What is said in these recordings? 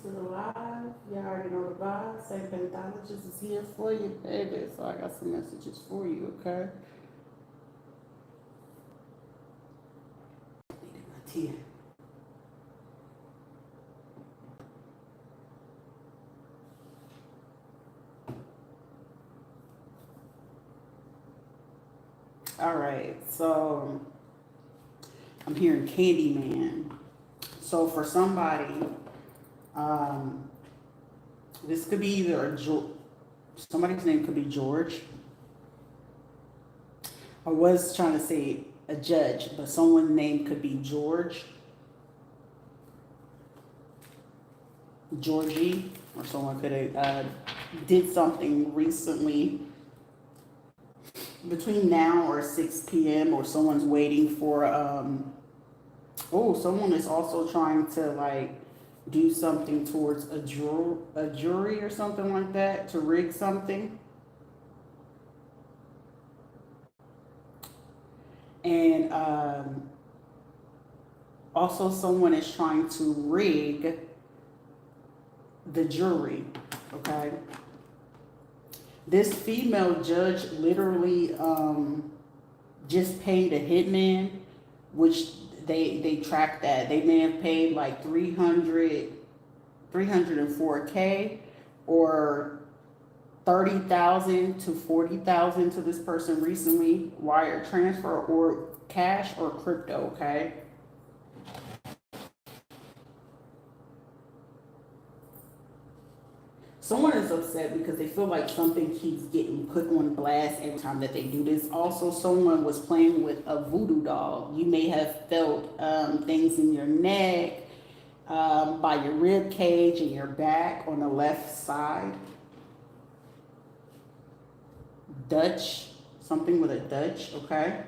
to the live. You already know the vibe. St. Pathologist is here for you, baby. So I got some messages for you, okay? Needed my tea. All right, so I'm hearing Candyman. So for somebody, um, this could be either somebody's name could be George. I was trying to say a judge, but someone's name could be George, Georgie, or someone could have did something recently between now or 6 p.m. or someone's waiting for someone is also trying to like do something towards a jury or something like that to rig something. And also someone is trying to rig the jury, okay? This female judge literally just paid a hitman, which they tracked that. They may have paid like 304K or 30,000 to 40,000 to this person recently, wire transfer or cash or crypto, okay? Someone is upset because they feel like something keeps getting put on blast every time that they do this. Also, someone was playing with a voodoo doll. You may have felt things in your neck, by your rib cage and your back on the left side. Dutch, something with a Dutch, okay?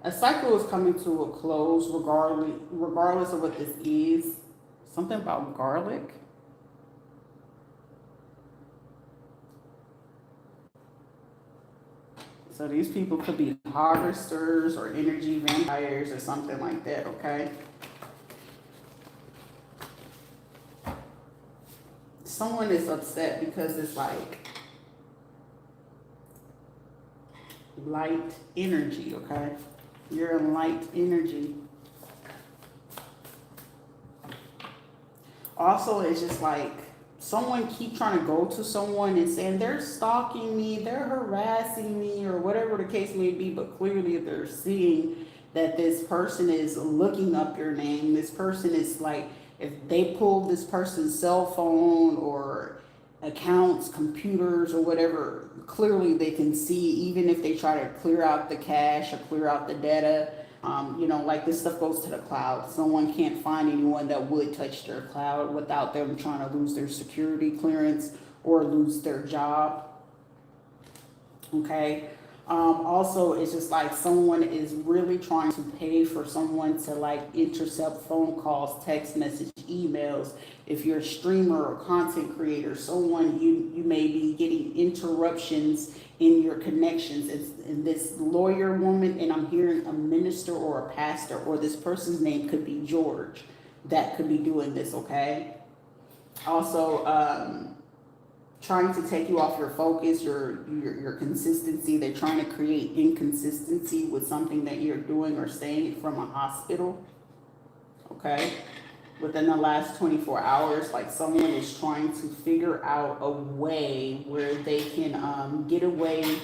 A cycle is coming to a close regardless of what this is. Something about garlic. So these people could be harvesters or energy vampires or something like that, okay? Someone is upset because it's like light energy, okay? You're in light energy. Also, it's just like someone keep trying to go to someone and saying they're stalking me, they're harassing me, or whatever the case may be, but clearly they're seeing that this person is looking up your name. This person is like, if they pull this person's cell phone or accounts, computers, or whatever, clearly they can see, even if they try to clear out the cache or clear out the data. Like this stuff goes to the cloud. Someone can't find anyone that would touch their cloud without them trying to lose their security clearance or lose their job. Okay. Also, it's just like someone is really trying to pay for someone to like intercept phone calls, text message, emails. If you're a streamer or content creator, someone you may be getting interruptions in your connections. It's this lawyer woman, and I'm hearing a minister or a pastor, or this person's name could be George, that could be doing this, okay? Also, trying to take you off your focus, your consistency. They're trying to create inconsistency with something that you're doing or saying from a hospital, okay? Within the last 24 hours, like someone is trying to figure out a way where they can get away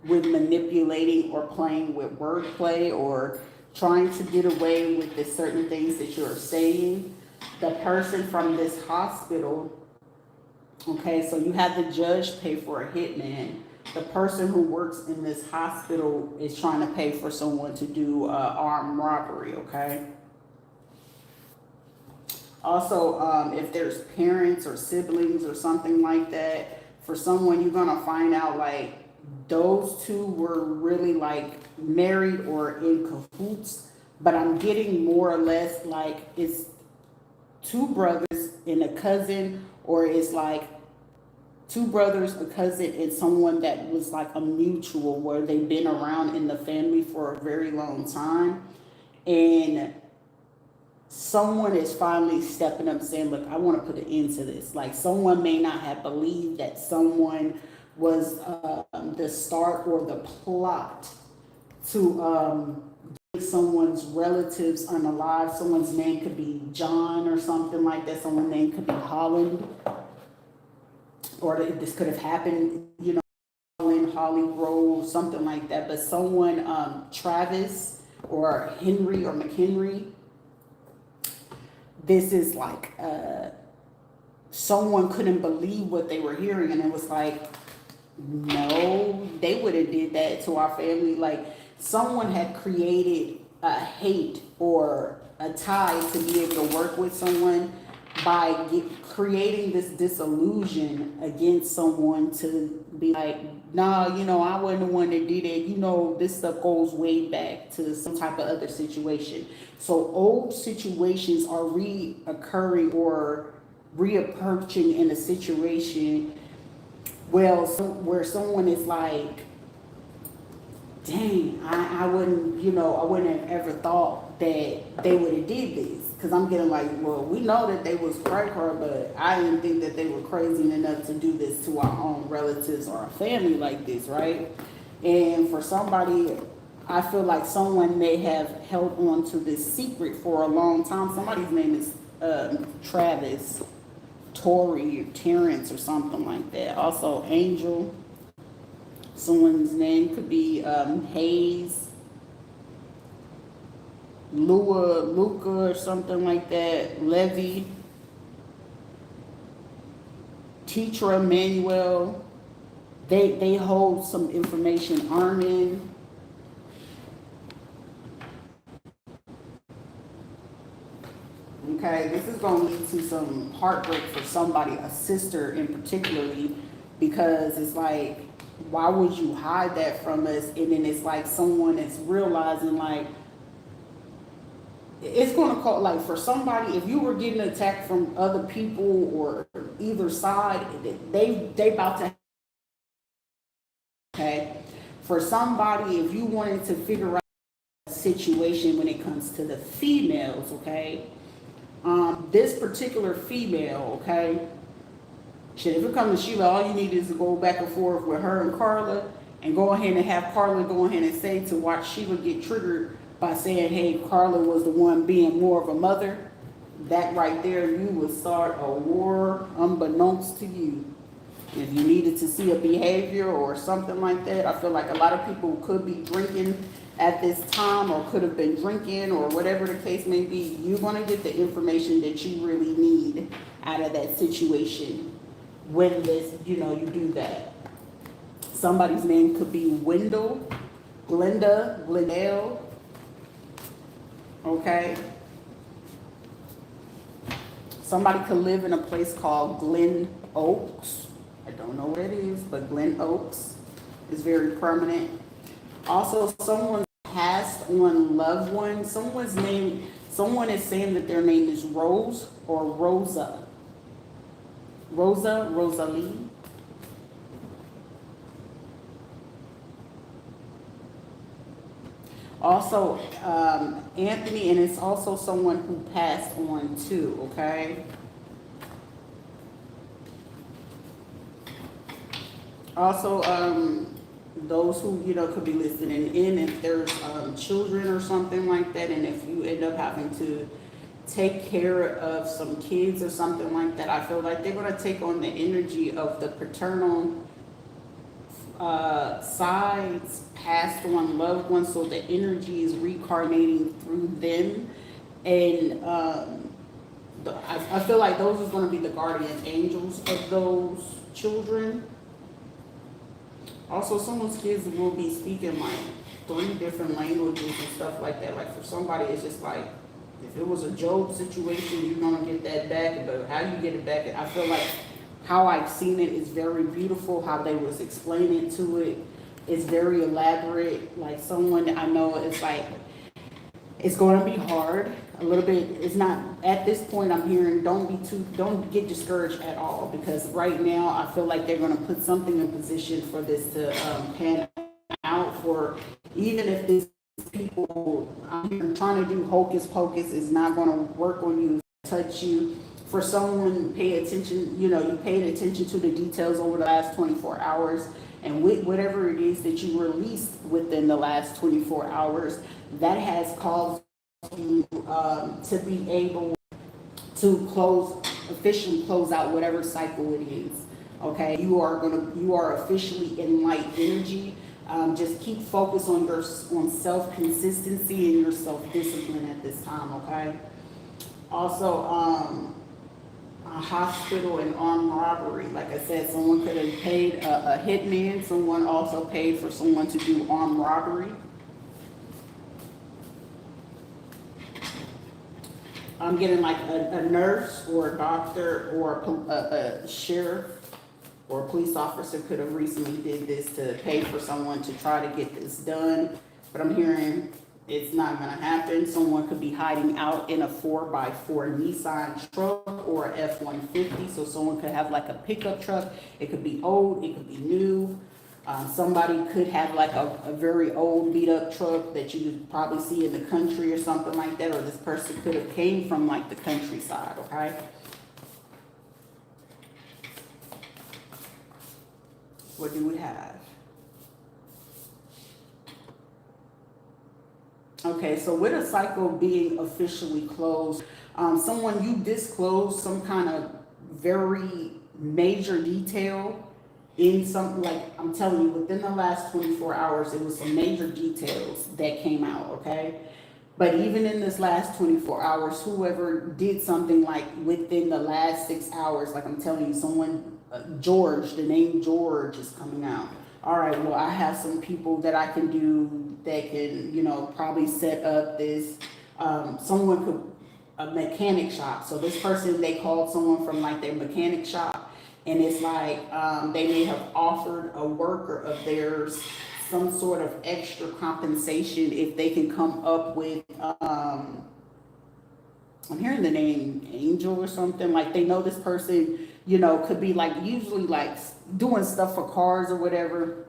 with manipulating or playing with wordplay or trying to get away with the certain things that you're saying. The person from this hospital, okay, so you have the judge pay for a hitman. The person who works in this hospital is trying to pay for someone to do armed robbery, okay? Also, if there's parents or siblings or something like that, for someone, you're gonna find out like those two were really like married or in cahoots, but I'm getting more or less like it's two brothers and a cousin, or it's like two brothers, a cousin, and someone that was like a mutual where they've been around in the family for a very long time. And someone is finally stepping up saying, look, I want to put an end to this. Like, someone may not have believed that someone was the start or the plot to someone's relatives unalive. Someone's name could be John or something like that. Someone's name could be Holland, or this could have happened, you know, Holland, Holly Grove, something like that. But someone, Travis or Henry or McHenry, this is like someone couldn't believe what they were hearing, and it was like, no, they would have did that to our family. Like, someone had created a hate or a tie to be able to work with someone by creating this disillusion against someone to be like, nah, you know, I wasn't the one that did it. You know, this stuff goes way back to some type of other situation. So old situations are reoccurring or reapproaching in a situation, well, where someone is like, dang, I wouldn't, you know, I wouldn't have ever thought that they would have did this. Because I'm getting like, well, we know that they was crack her, but I didn't think that they were crazy enough to do this to our own relatives or our family like this, right? And for somebody, I feel like someone may have held on to this secret for a long time. Somebody's name is Travis, Tori, or Terrence, or something like that. Also, Angel. Someone's name could be Hayes, Luca, or something like that. Levy, Teacher Emmanuel. They hold some information. Armin. Okay, this is going to lead to some heartbreak for somebody, a sister in particularly, because it's like, why would you hide that from us? And then it's like someone is realizing, like, it's going to call, like, for somebody, if you were getting attacked from other people or either side, they about to, okay? For somebody, if you wanted to figure out a situation when it comes to the females, okay? This particular female, okay? Shit, if it comes to Sheila, all you need is to go back and forth with her and Carla, and go ahead and have Carla go ahead and say to watch Sheila get triggered by saying, hey, Carla was the one being more of a mother. That right there, you would start a war unbeknownst to you. If you needed to see a behavior or something like that, I feel like a lot of people could be drinking at this time or could have been drinking or whatever the case may be. You're going to get the information that you really need out of that situation when this, you know, you do that. Somebody's name could be Wendell, Glenda, Glendale, okay? Somebody could live in a place called Glen Oaks. I don't know what it is, but Glen Oaks is very permanent. Also, someone passed on loved one. Someone's name, someone is saying that their name is Rose or Rosa. Rosalie. Also, Anthony, and it's also someone who passed on too, okay? Also, those who, you know, could be listening in, if there's children or something like that, and if you end up having to take care of some kids or something like that, I feel like they're going to take on the energy of the paternal sides, passed on loved ones, so the energy is reincarnating through them. And I feel like those is going to be the guardian angels of those children. Also, someone's kids will be speaking like 3 different languages and stuff like that. Like, for somebody, it's just like, if it was a Job situation, you're gonna get that back, but how you get it back, I feel like how I've seen it is very beautiful. How they was explaining to it is very elaborate. Like, someone I know, it's like, it's going to be hard a little bit. It's not, at this point I'm hearing, don't get discouraged at all, because right now I feel like they're going to put something in position for this to pan out, for even if this people, I'm trying to do hocus pocus is not going to work on you, touch you. For someone, pay attention, you paid attention to the details over the last 24 hours, and with whatever it is that you released within the last 24 hours, that has caused you to be able to officially close out whatever cycle it is. Okay, you are officially in light energy. Just keep focus on self consistency and your self discipline at this time. Okay. Also, a hospital and armed robbery. Like I said, someone could have paid a hitman. Someone also paid for someone to do armed robbery. I'm getting like a nurse or a doctor or a sheriff or a police officer could have recently did this to pay for someone to try to get this done. But I'm hearing it's not going to happen. Someone could be hiding out in a 4x4 Nissan truck or F-150. So someone could have like a pickup truck. It could be old, it could be new. Somebody could have like a very old beat up truck that you would probably see in the country or something like that, or this person could have came from like the countryside, okay? What do we have? Okay, so with a cycle being officially closed, someone you disclosed some kind of very major detail in something, like I'm telling you, within the last 24 hours, it was some major details that came out, okay? But even in this last 24 hours, whoever did something like within the last 6 hours, like I'm telling you, someone, George, the name George is coming out. All right, well, I have some people that I can do that can, probably set up this, someone could, a mechanic shop. So this person, they called someone from like their mechanic shop. And it's like they may have offered a worker of theirs some sort of extra compensation if they can come up with, I'm hearing the name Angel or something. Like they know this person, could be like usually like doing stuff for cars or whatever.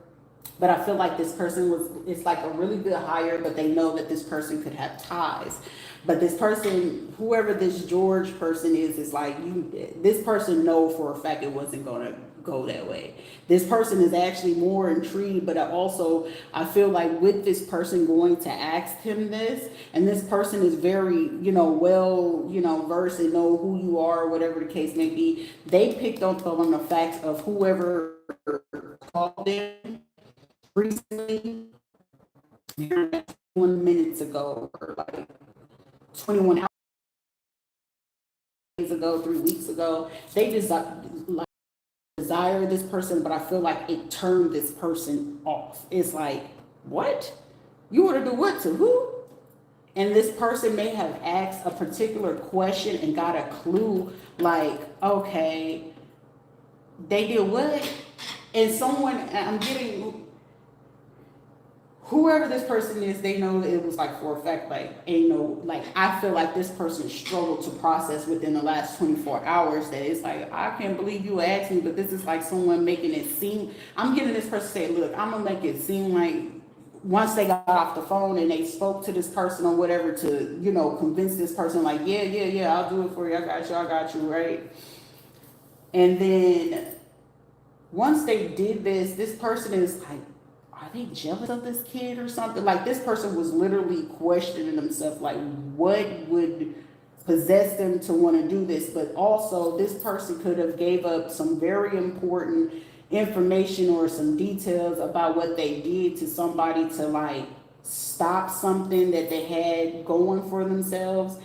But I feel like this person it's like a really good hire, but they know that this person could have ties. But this person, whoever this George person is like this person know for a fact it wasn't gonna go that way. This person is actually more intrigued, but I feel like with this person going to ask him this, and this person is very, well, versed and know who you are, whatever the case may be. They picked up on the facts of whoever called them recently, 21 minutes ago, or like 21 days ago, 3 weeks ago. They desire this person, but I feel like it turned this person off. It's like, what? You want to do what to who? And this person may have asked a particular question and got a clue, like, okay, they did what? And I'm getting, whoever this person is, they know it was like for a fact, like, I feel like this person struggled to process within the last 24 hours that it's like, I can't believe you asked me, but this is like someone making it seem, I'm getting this person say, look, I'm gonna make it seem like once they got off the phone and they spoke to this person or whatever to, convince this person like, yeah, I'll do it for you. I got you, right? And then once they did this, this person is like, are they jealous of this kid or something? Like this person was literally questioning themselves, like what would possess them to want to do this? But also this person could have gave up some very important information or some details about what they did to somebody to like stop something that they had going for themselves.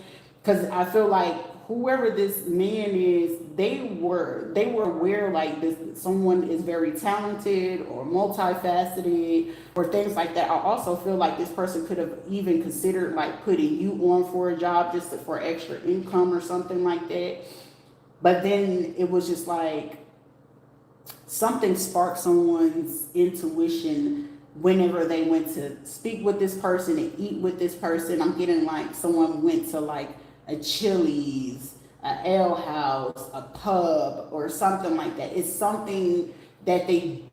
Because I feel like whoever this man is, they were aware like this someone is very talented or multifaceted or things like that. I also feel like this person could have even considered like putting you on for a job just for extra income or something like that. But then it was just like something sparked someone's intuition whenever they went to speak with this person and eat with this person. I'm getting like someone went to like a Chili's, a ale house, a pub, or something like that. It's something that they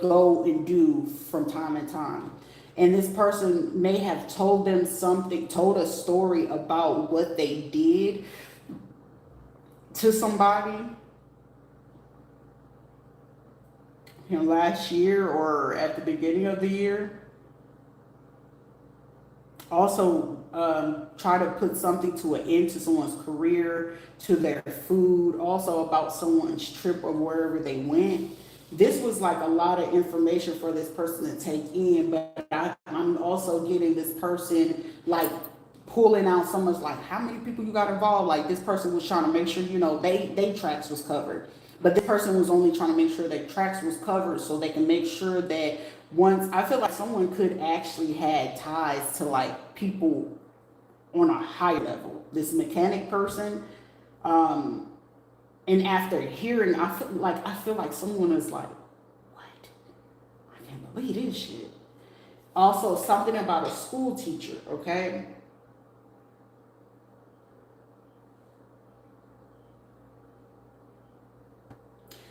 go and do from time to time. And this person may have told them something, told a story about what they did to somebody, last year or at the beginning of the year. Also, try to put something to an end to someone's career, to their food, also about someone's trip or wherever they went. This was like a lot of information for this person to take in, but I'm also getting this person like pulling out so much, like how many people you got involved. Like this person was trying to make sure, they tracks was covered. But this person was only trying to make sure their tracks was covered so they can make sure that once, I feel like someone could actually had ties to like people on a higher level. This mechanic person, and after hearing, I feel like someone is like, what? I can't believe this shit. Also, something about a school teacher, okay?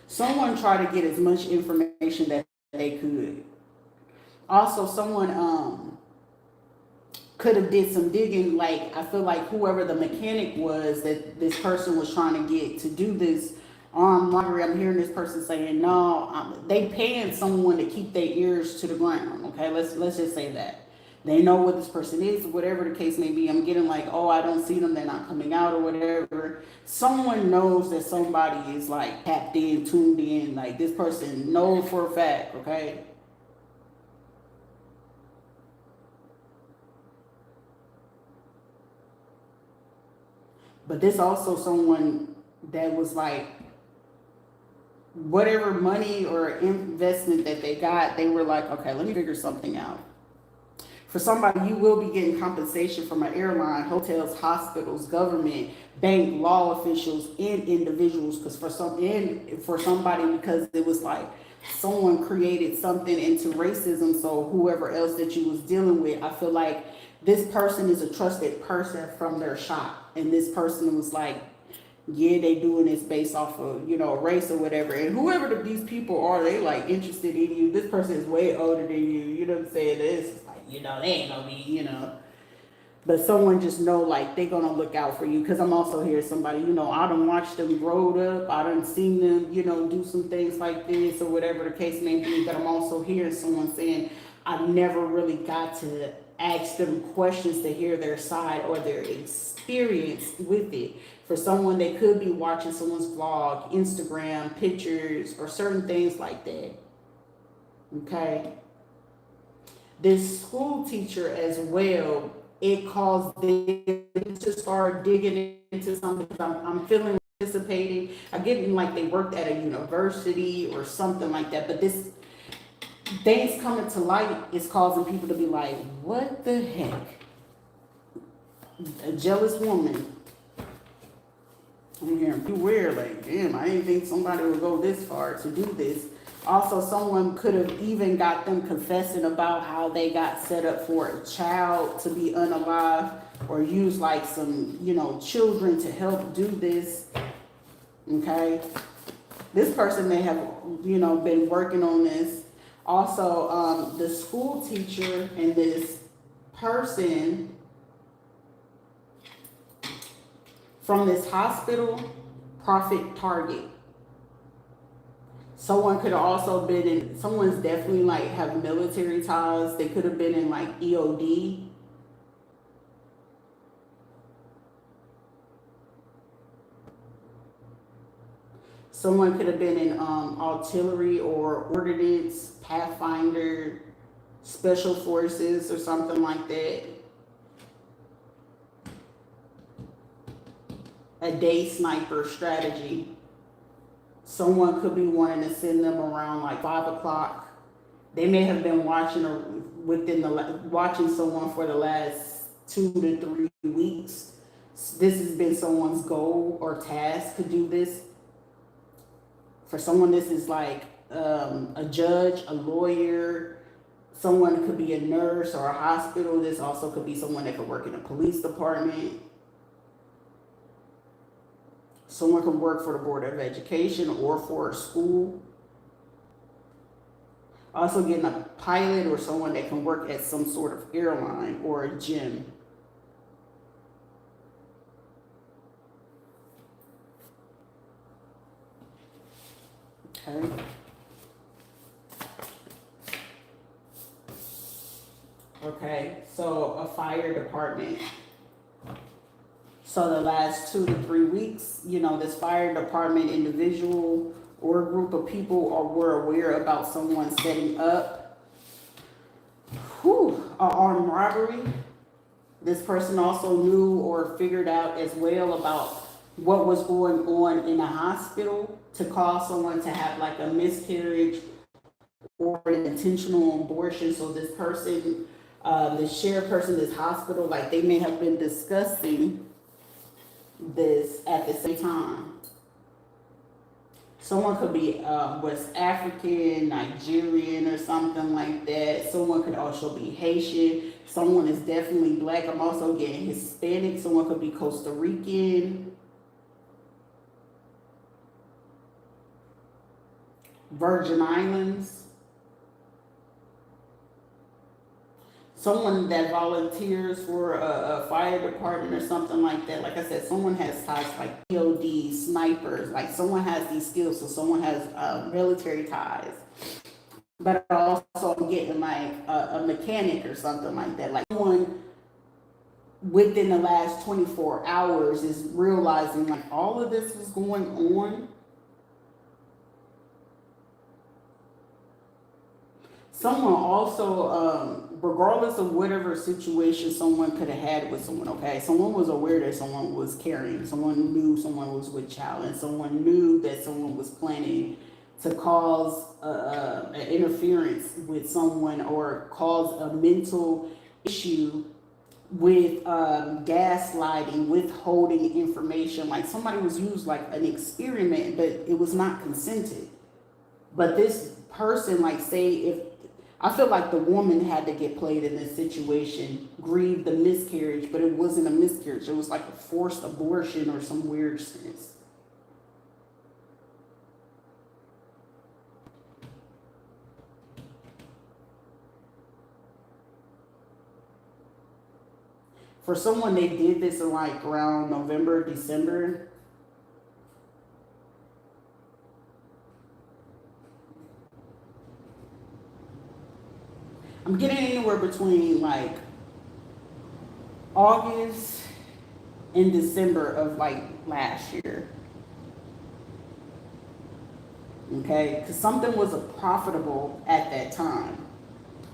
Someone tried to get as much information that they could. Also, someone could have did some digging. Like I feel like whoever the mechanic was that this person was trying to get to do this armed robbery. I'm hearing this person saying no, they paying someone to keep their ears to the ground. Okay, let's just say that they know what this person is, whatever the case may be. I'm getting like, oh, I don't see them, they're not coming out or whatever. Someone knows that somebody is like tapped in, tuned in. Like this person knows for a fact. Okay. But this also someone that was like, whatever money or investment that they got, they were like, okay, let me figure something out. For somebody, you will be getting compensation from an airline, hotels, hospitals, government, bank, law officials, and individuals. Because for somebody, because it was like someone created something into racism. So whoever else that you was dealing with, I feel like this person is a trusted person from their shop, and this person was like, yeah, they doing this based off of race or whatever. And whoever these people are, they like interested in you. This person is way older than you. You know what I'm saying? It's like they ain't gonna be. But someone just know like they gonna look out for you. Because I'm also hearing somebody, I done watched them grow up. I done seen them, do some things like this or whatever the case may be. But I'm also hearing someone saying I never really got to ask them questions to hear their side or their experience with it. For someone, they could be watching someone's vlog, Instagram, pictures, or certain things like that. Okay. This school teacher as well, it caused them to start digging into something. I'm feeling anticipating. I'm getting like they worked at a university or something like that. But this things coming to light is causing people to be like, what the heck? A jealous woman. I'm hearing beware, like, damn, I didn't think somebody would go this far to do this. Also, someone could have even got them confessing about how they got set up for a child to be unalive or use like some, children to help do this. Okay. This person may have, been working on this. Also, the school teacher and this person from this hospital, profit target. Someone could have also been in, someone's definitely like have military ties. They could have been in like EOD. Someone could have been in artillery or ordnance, pathfinder, special forces or something like that. A day sniper strategy. Someone could be wanting to send them around like 5 o'clock. They may have been watching or watching someone for the last 2 to 3 weeks. This has been someone's goal or task to do this. For someone, this is like a judge, a lawyer. Someone could be a nurse or a hospital. This also could be someone that could work in a police department. Someone can work for the Board of Education or for a school. Also getting a pilot or someone that can work at some sort of airline or a gym. Okay. Okay, so a fire department. So the last 2 to 3 weeks, you know, this fire department individual or group of people were aware about someone setting up an armed robbery. This person also knew or figured out as well about what was going on in a hospital to cause someone to have like a miscarriage or an intentional abortion. So this person, the shared person, this hospital, like they may have been discussing this at the same time. Someone could be West African, Nigerian, or something like that. Someone could also be Haitian. Someone is definitely black. I'm also getting Hispanic. Someone could be Costa Rican, Virgin Islands. Someone that volunteers for a fire department or something like that. Like I said, someone has ties like POD, snipers, like someone has these skills, so someone has military ties. But also I'm getting like a mechanic or something like that. Like someone within the last 24 hours is realizing like all of this was going on. Someone also, regardless of whatever situation someone could have had with someone, okay, someone was aware that someone was carrying, someone knew someone was with child, and someone knew that someone was planning to cause an interference with someone or cause a mental issue with gaslighting, withholding information. Like somebody was used like an experiment, but it was not consented. But this person, like say if, I feel like the woman had to get played in this situation, grieve the miscarriage, but it wasn't a miscarriage. It was like a forced abortion or some weird sense. For someone, they did this in like around November, December. I'm getting anywhere between like August and December of like last year. Okay, because something was profitable at that time.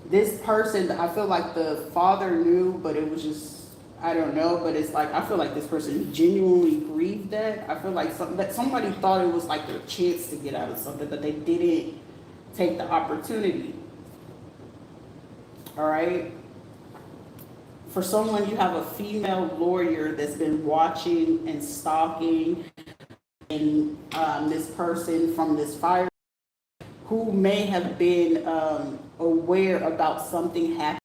This person, I feel like the father knew, but it was just, I don't know, but it's like, I feel like this person genuinely grieved that. I feel like that somebody thought it was like their chance to get out of something, but they didn't take the opportunity. All right. For someone, you have a female lawyer that's been watching and stalking and this person from this fire who may have been aware about something happening.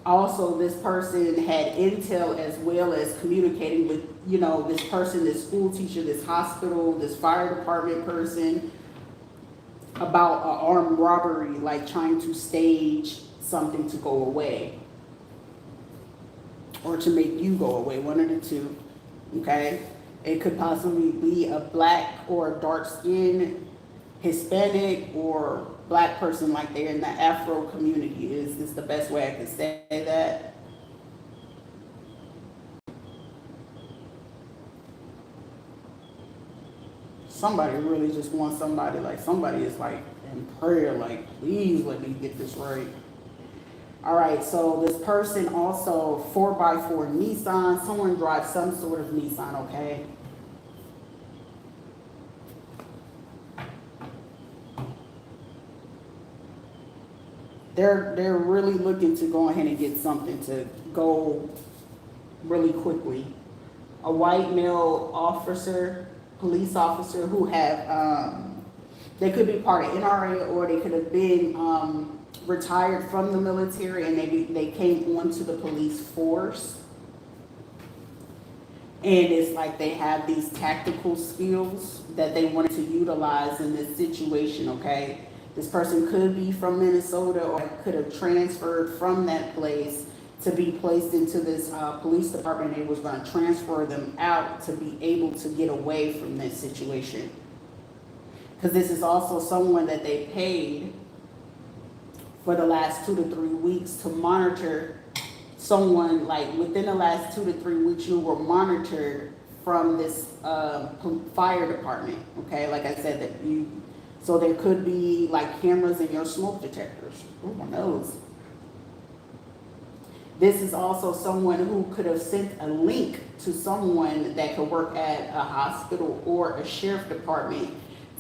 Also, this person had intel as well as communicating with, you know, this person, this school teacher, this hospital, this fire department person about an armed robbery, like trying to stage something to go away or to make you go away, one of the two. Okay, it could possibly be a black or a dark skinned Hispanic or black person, like they're in the Afro community is the best way I could say that. Somebody really just wants somebody, like somebody is like in prayer, like please let me get this right. All right, so this person also 4x4 Nissan, someone drives some sort of Nissan, okay? They're really looking to go ahead and get something to go really quickly. A white male officer, police officer who have, they could be part of NRA or they could have been retired from the military and they came onto the police force. And it's like they have these tactical skills that they wanted to utilize in this situation, okay? This person could be from Minnesota or could have transferred from that place to be placed into this police department. They was going to transfer them out to be able to get away from this situation. Because this is also someone that they paid for the last 2 to 3 weeks to monitor someone. Like within the last 2 to 3 weeks, you were monitored from this fire department. Okay, like I said, that you, so there could be like cameras in your smoke detectors. Who knows? This is also someone who could have sent a link to someone that could work at a hospital or a sheriff department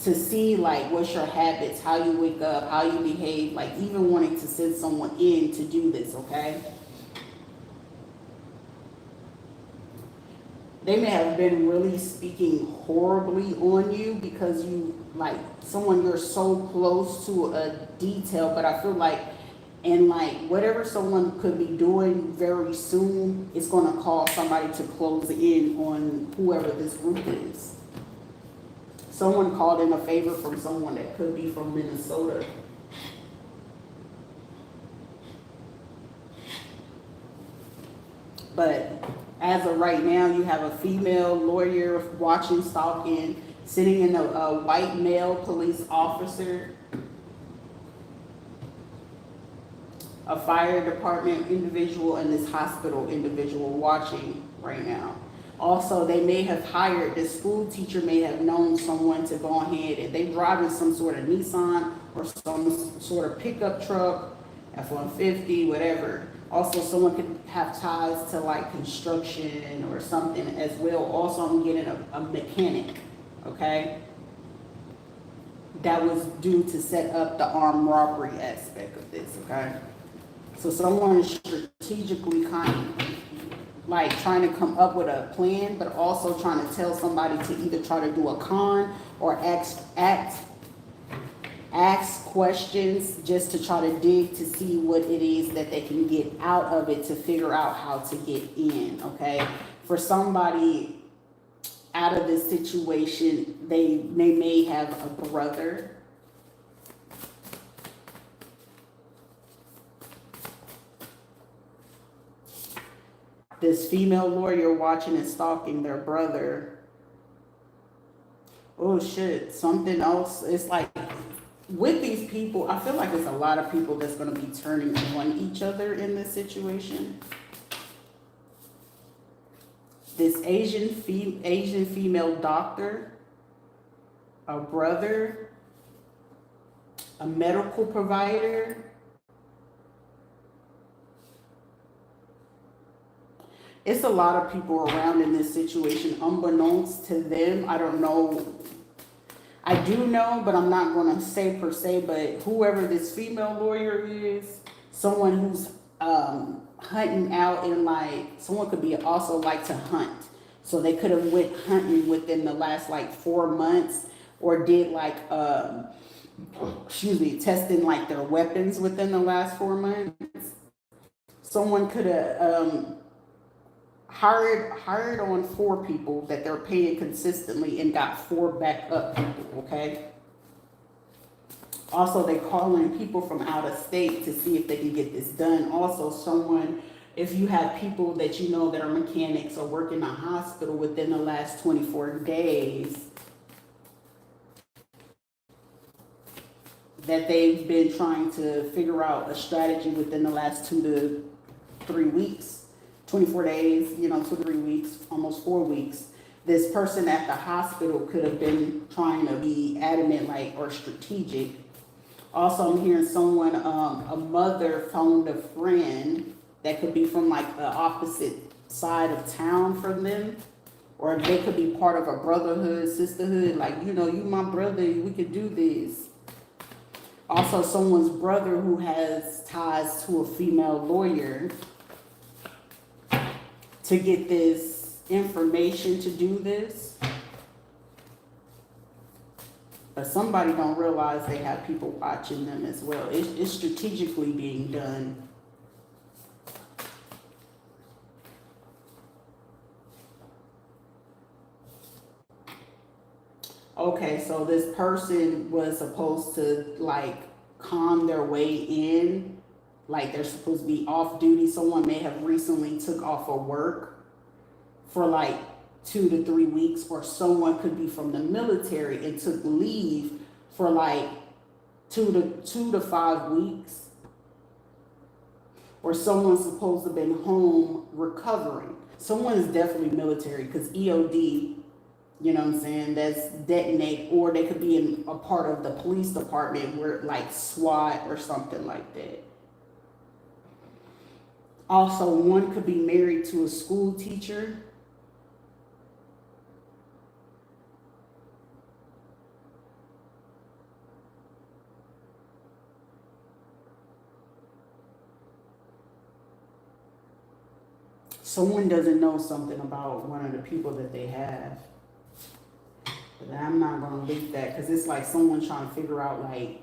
to see like what's your habits, how you wake up, how you behave, like even wanting to send someone in to do this, okay? They may have been really speaking horribly on you because you, like, someone you're so close to a detail, but I feel like, and like whatever someone could be doing very soon, it's going to cause somebody to close in on whoever this group is. Someone called in a favor from someone that could be from Minnesota. But as of right now, you have a female lawyer watching, stalking, sitting in a white male police officer, a fire department individual, and this hospital individual watching right now. Also, they may have hired, the school teacher may have known someone to go ahead and they driving some sort of Nissan or some sort of pickup truck, F-150, whatever. Also, someone could have ties to like construction or something as well. Also, I'm getting a mechanic, okay? That was due to set up the armed robbery aspect of this, okay? So someone is strategically kind of like trying to come up with a plan, but also trying to tell somebody to either try to do a con or ask questions just to try to dig to see what it is that they can get out of it to figure out how to get in, okay? For somebody out of this situation, they may have a brother. This female lawyer watching and stalking their brother. Oh shit, something else. It's like with these people, I feel like there's a lot of people that's going to be turning on each other in this situation. This Asian female doctor, a brother, a medical provider. It's a lot of people around in this situation, unbeknownst to them. I don't know. I do know, but I'm not going to say per se, but whoever this female lawyer is, someone who's hunting out and like, someone could be also like to hunt. So they could have went hunting within the last like 4 months or did like, testing like their weapons within the last 4 months. Someone could have, hired on 4 people that they're paying consistently and got 4 backup people, okay? Also, they call in people from out of state to see if they can get this done. Also, someone, if you have people that you know that are mechanics or work in a hospital within the last 24 days, that they've been trying to figure out a strategy within the last 2 to 3 weeks. 24 days, 2 to 3 weeks, almost 4 weeks. This person at the hospital could have been trying to be adamant, like, or strategic. Also, I'm hearing someone, a mother phoned a friend that could be from like the opposite side of town from them, or they could be part of a brotherhood, sisterhood, like, you my brother, we could do this. Also, someone's brother who has ties to a female lawyer to get this information to do this. But somebody don't realize they have people watching them as well. It's strategically being done. Okay, so this person was supposed to like calm their way in, like they're supposed to be off duty. Someone may have recently took off of work for like 2 to 3 weeks, or someone could be from the military and took leave for like 2 to 5 weeks, or someone's supposed to have been home recovering. Someone is definitely military, because EOD, you know what I'm saying, that's detonate, or they could be in a part of the police department where like SWAT or something like that. Also, one could be married to a school teacher. Someone doesn't know something about one of the people that they have. But I'm not gonna leak that, because it's like someone trying to figure out like,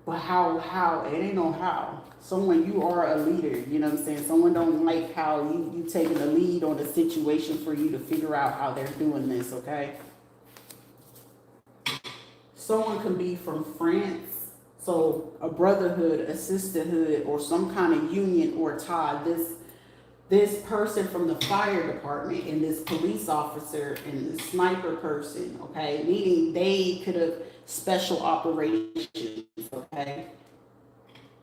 but how, it ain't no how. Someone, you are a leader, you know what I'm saying? Someone don't like how you taking the lead on a situation for you to figure out how they're doing this, okay? Someone can be from France, so a brotherhood, a sisterhood, or some kind of union or tie. This person from the fire department and this police officer and the sniper person, okay, meaning they could have special operations, okay.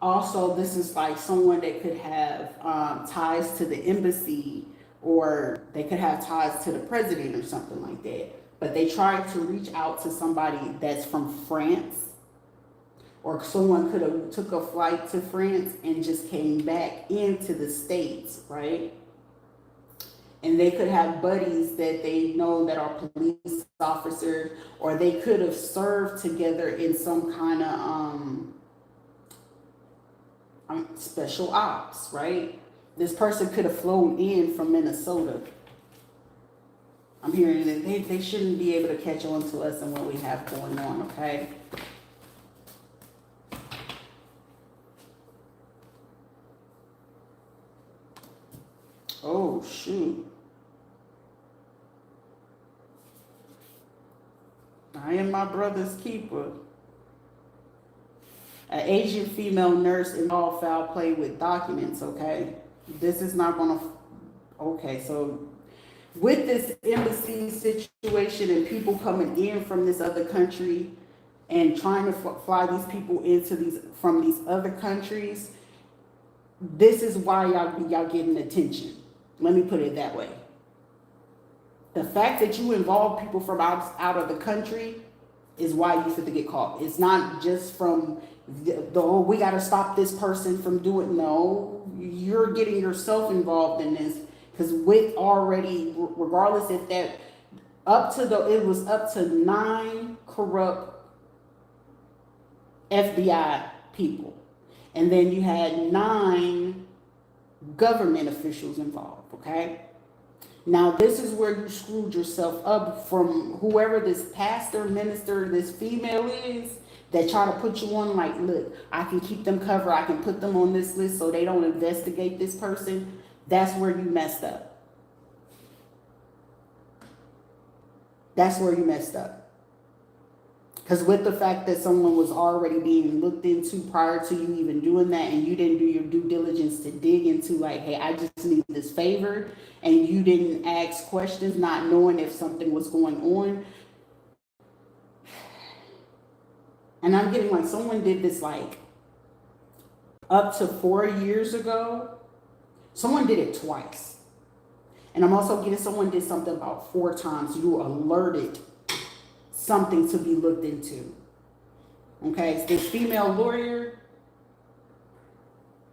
Also, this is like someone that could have ties to the embassy, or they could have ties to the president or something like that. But they tried to reach out to somebody that's from France, or someone could have took a flight to France and just came back into the States, right? And they could have buddies that they know that are police officers, or they could have served together in some kind of special ops, right? This person could have flown in from Minnesota. I'm hearing that they shouldn't be able to catch on to us and what we have going on, okay? Oh, shoot. I am my brother's keeper. An Asian female nurse involved foul play with documents, okay? This is not gonna, okay, so with this embassy situation and people coming in from this other country and trying to fly these people into from these other countries, this is why y'all getting attention. Let me put it that way. The fact that you involve people from out of the country is why you fit to get caught. It's not just from we got to stop this person from doing. No, you're getting yourself involved in this, because with already, regardless if that it was up to 9 corrupt FBI people, and then you had 9 government officials involved, okay? Now, this is where you screwed yourself up from whoever this pastor, minister, this female is that try to put you on like, look, I can keep them covered. I can put them on this list so they don't investigate this person. That's where you messed up. That's where you messed up. Because with the fact that someone was already being looked into prior to you even doing that, and you didn't do your due diligence to dig into like, hey, I just need this favor, and you didn't ask questions, not knowing if something was going on. And I'm getting like someone did this like up to 4 years ago. Someone did it twice. And I'm also getting someone did something about 4 times. You alerted something to be looked into. Okay, this female lawyer,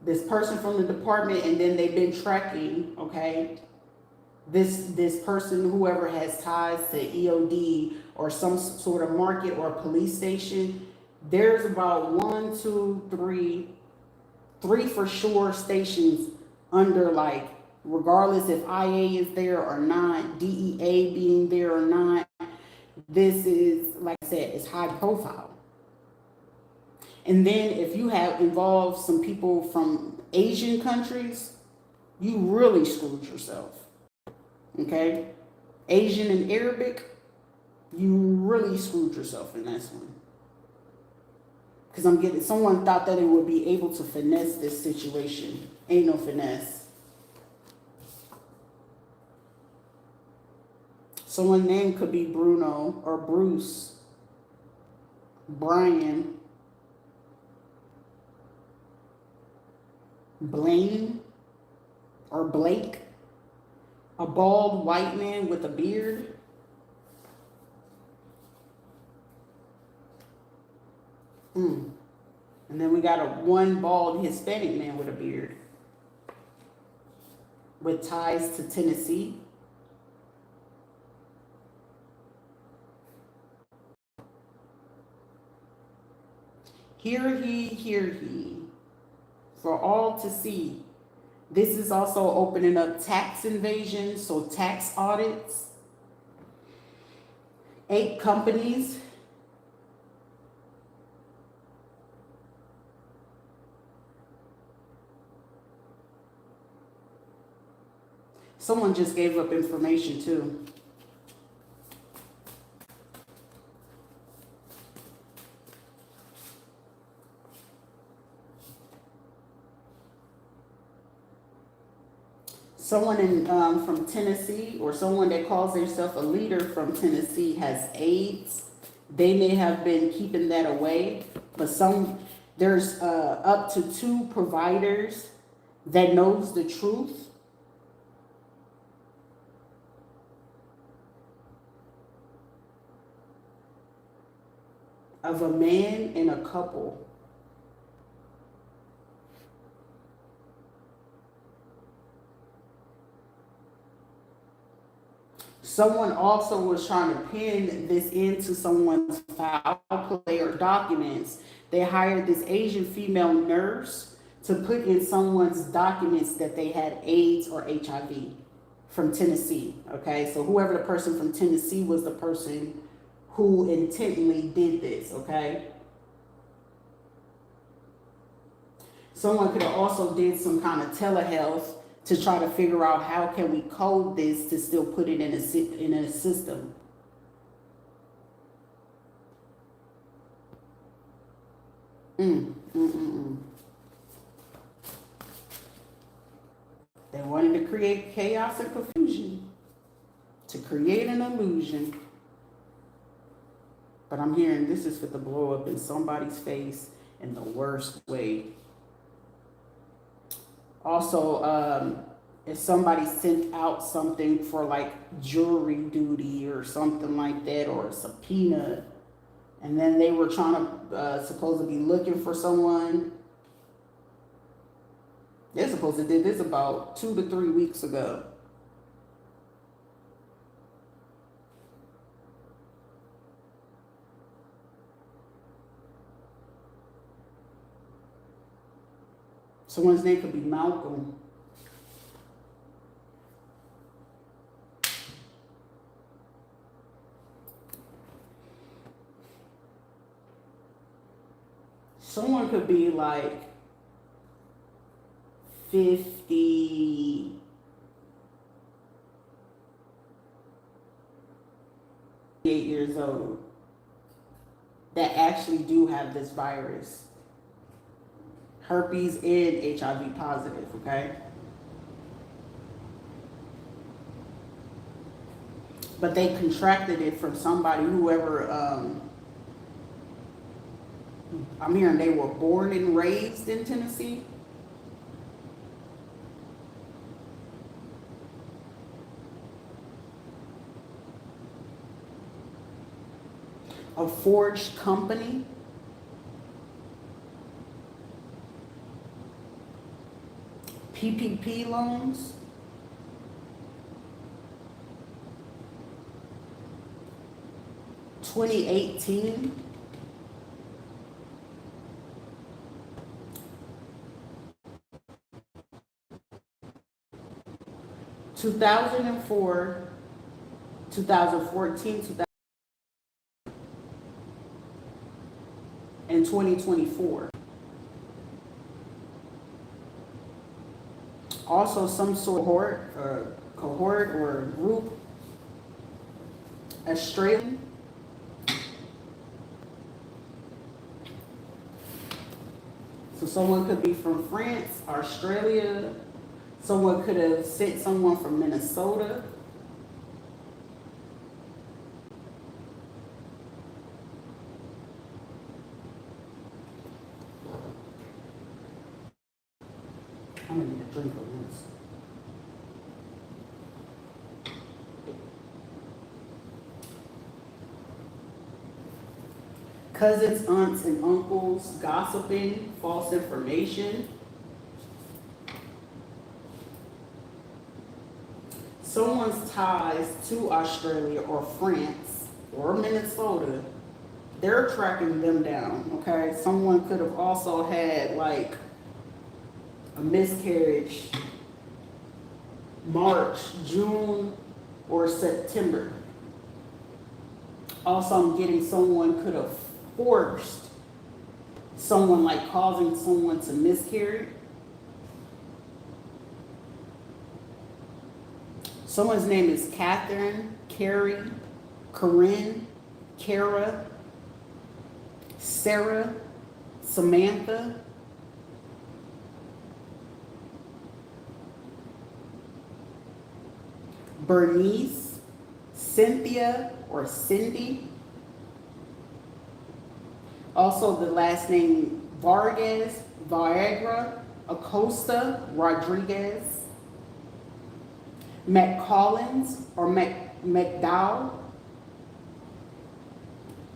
this person from the department, and then they've been tracking, okay, this person, whoever has ties to EOD or some sort of market or police station. There's about 1, 2, 3 for sure stations under, like, regardless if IA is there or not, DEA being there or not. This is, like I said, it's high profile. And then if you have involved some people from Asian countries, you really screwed yourself. Okay? Asian and Arabic, You really screwed yourself in this one. Because I'm getting, someone thought that it would be able to finesse this situation. Ain't no finesse. Someone's name could be Bruno or Bruce, Brian, Blaine or Blake. A bald white man with a beard. And then we got one bald Hispanic man with a beard. With ties to Tennessee. Hear he, for all to see. This is also opening up tax invasion, so tax audits. 8 companies. Someone just gave up information too. Someone from Tennessee, or someone that calls themselves a leader from Tennessee, has AIDS. They may have been keeping that away, but there's up to 2 providers that knows the truth. Of a man and a couple. Someone also was trying to pin this into someone's foul play or documents. They hired this Asian female nurse to put in someone's documents that they had AIDS or HIV from Tennessee. Okay, so whoever the person from Tennessee was the person who intentionally did this. Okay. Someone could have also did some kind of telehealth to try to figure out how can we code this to still put it in a system. They wanted to create chaos and confusion, to create an illusion. But I'm hearing this is for the blow up in somebody's face in the worst way. Also, if somebody sent out something for like jury duty or something like that, or a subpoena, and then they were trying to supposed to be looking for someone. They're supposed to did this about 2 to 3 weeks ago. Someone's name could be Malcolm. Someone could be like 58 years old that actually do have this virus. Herpes and HIV positive, okay? But they contracted it from somebody, whoever, I'm hearing they were born and raised in Tennessee. A forged company. PPP loans. (2018). (2004), 2014, and 2024. Also, some sort of cohort or group, Australian, So someone could be from France, Australia. Someone could have sent someone from Minnesota. I'm gonna need a drink of this. Cousins, aunts, and uncles, gossiping, false information. Someone's ties to Australia or France or Minnesota, they're tracking them down, okay? Someone could have also had like a miscarriage March, June, or September. Also, I'm getting someone could have forced someone, like causing someone to miscarry. Someone's name is Catherine, Carrie, Corinne, Kara, Sarah, Samantha. Bernice, Cynthia, or Cindy. Also the last name Vargas, Viagra, Acosta, Rodriguez, McCollins or McDowell,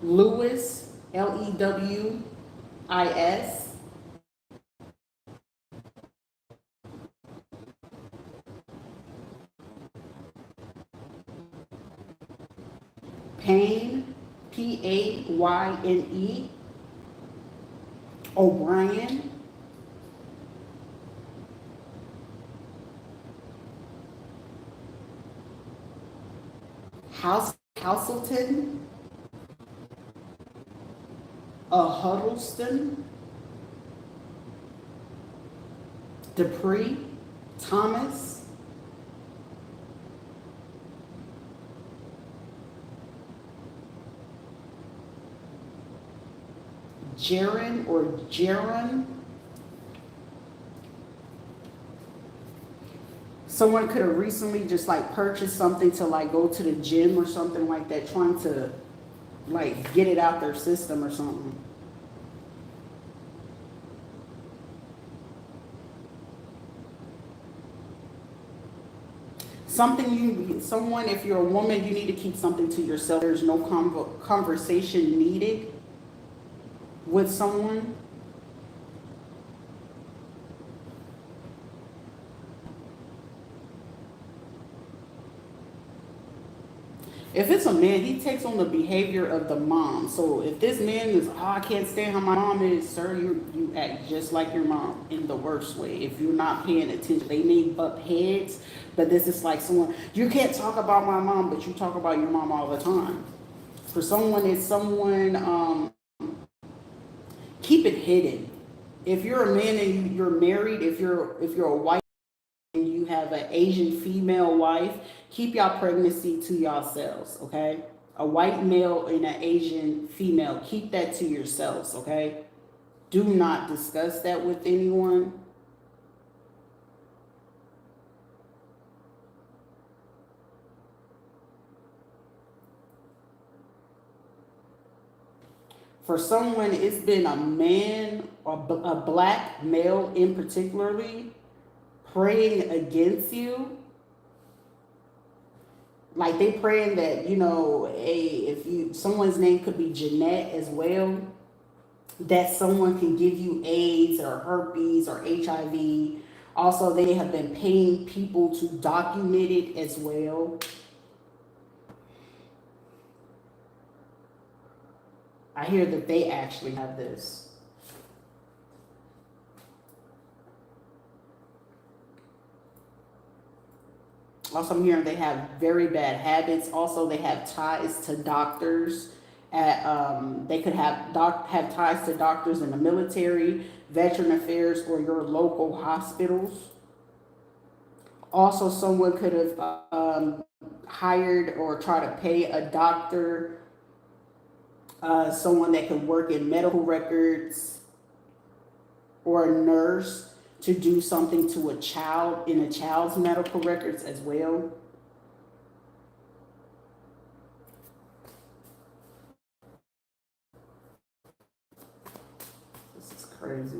Lewis, Lewis, Payne, Payne, O'Brien, Houselton, Huddleston, Dupree, Thomas, Jaron or Jaron. Someone could have recently just like purchased something to like go to the gym or something like that, trying to like get it out their system or something. Someone, if you're a woman, you need to keep something to yourself. There's no conversation needed with someone. If it's a man, he takes on the behavior of the mom. So if this man is, oh, I can't stand how my mom is, sir, you act just like your mom in the worst way. If you're not paying attention, they may butt heads, but this is like someone, you can't talk about my mom, but you talk about your mom all the time. For someone, it's someone, keep it hidden. If you're a man and you're married, if you're a wife and you have an Asian female wife, keep y'all pregnancy to yourselves, okay? A white male and an Asian female, keep that to yourselves, okay? Do not discuss that with anyone. For someone, it's been a man or a black male in particularly praying against you. Like they praying that, if someone's name could be Jeanette as well, that someone can give you AIDS or herpes or HIV. Also, they have been paying people to document it as well. I hear that they actually have this. Also, I'm hearing they have very bad habits. Also, they have ties to doctors. They could have ties to doctors in the military, veteran affairs, or your local hospitals. Also, someone could have hired or tried to pay a doctor, someone that can work in medical records. or a nurse to do something to a child in a child's medical records as well. This is crazy.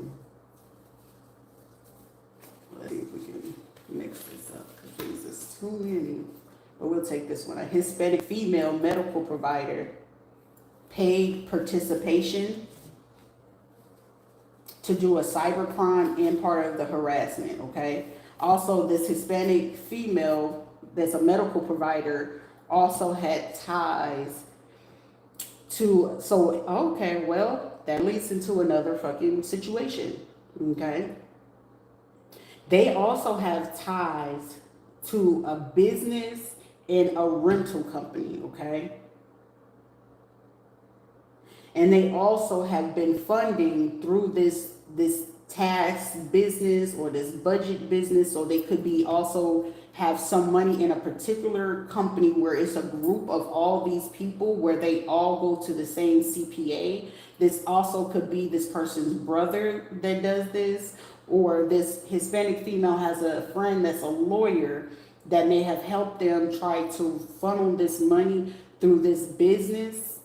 Let's see if we can mix this up because these is too many. But we'll take this one. A Hispanic female medical provider, paid participation to do a cybercrime and part of the harassment, okay? Also, this Hispanic female that's a medical provider also had ties to, so, okay, well, that leads into another fucking situation, okay? They also have ties to a business and a rental company, okay? And they also have been funding through this tax business or this budget business, so they could be also have some money in a particular company where it's a group of all these people where they all go to the same CPA. This also could be this person's brother that does this, or this Hispanic female has a friend that's a lawyer that may have helped them try to funnel this money through this business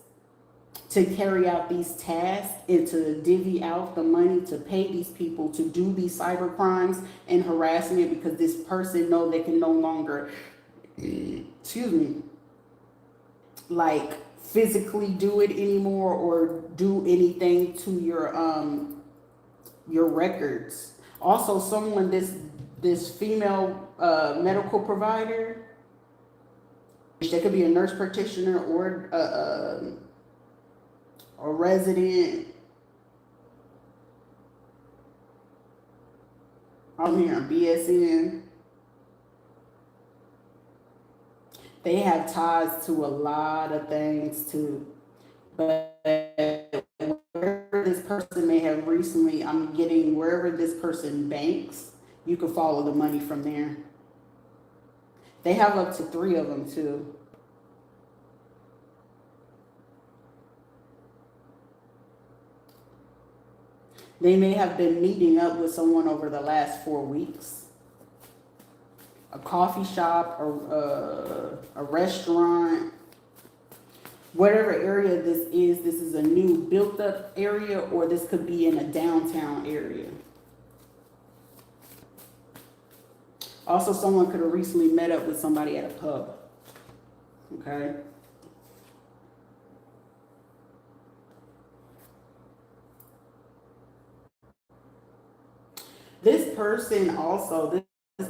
to carry out these tasks and to divvy out the money to pay these people to do these cyber crimes and harassment, because this person know they can no longer, excuse me, like physically do it anymore or do anything to your records. Also, someone this female medical provider, they could be a nurse practitioner or a resident. I'm here on BSN. They have ties to a lot of things too. But wherever this person may have recently, I'm getting wherever this person banks, you can follow the money from there. They have up to 3 of them too. They may have been meeting up with someone over the last 4 weeks. A coffee shop or a restaurant, whatever area this is a new built up area, or this could be in a downtown area. Also, someone could have recently met up with somebody at a pub. Okay. This person also, this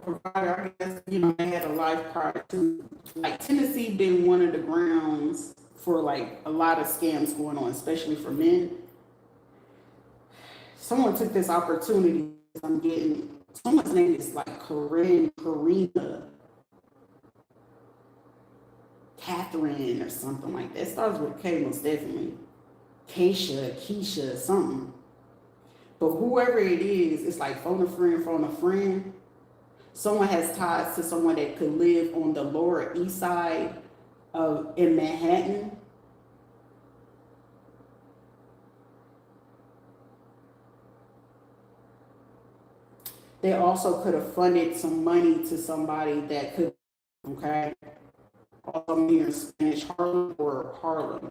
provider, I guess, they had a life prior to, like, Tennessee been one of the grounds for like a lot of scams going on, especially for men. Someone took this opportunity. I'm getting, someone's name is like Karina, Catherine or something like that. It starts with a K, most definitely. Keisha, something. But whoever it is, it's like phone a friend. Someone has ties to someone that could live on the Lower East Side in Manhattan. They also could have funded some money to somebody that could, okay, also near Spanish Harlem or Harlem.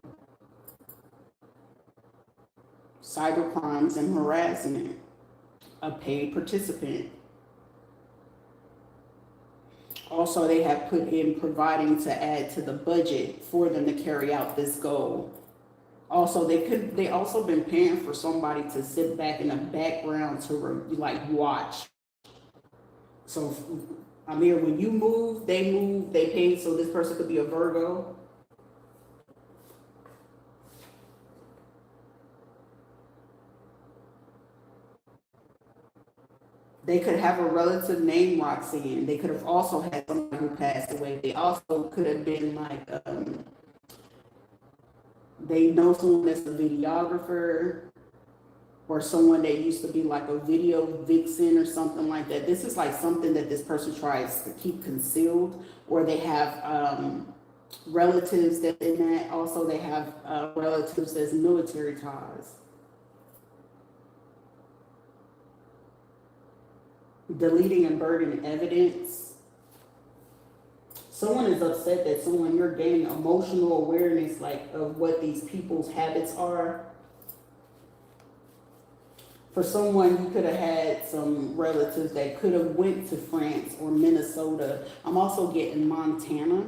Cyber crimes and harassment, a paid participant. Also, they have put in providing to add to the budget for them to carry out this goal. Also, they also been paying for somebody to sit back in the background to like watch. So, Amir, when you move, they paid, so this person could be a Virgo. They could have a relative named Roxanne. They could have also had someone who passed away. They also could have been like, they know someone that's a videographer, or someone that used to be like a video vixen or something like that. This is like something that this person tries to keep concealed, or they have relatives that in that. Also, they have relatives as military ties. deleting and burning evidence. Someone is upset that someone, you're gaining emotional awareness like of what these people's habits are. For someone, you could have had some relatives that could have went to France or Minnesota. I'm also getting Montana,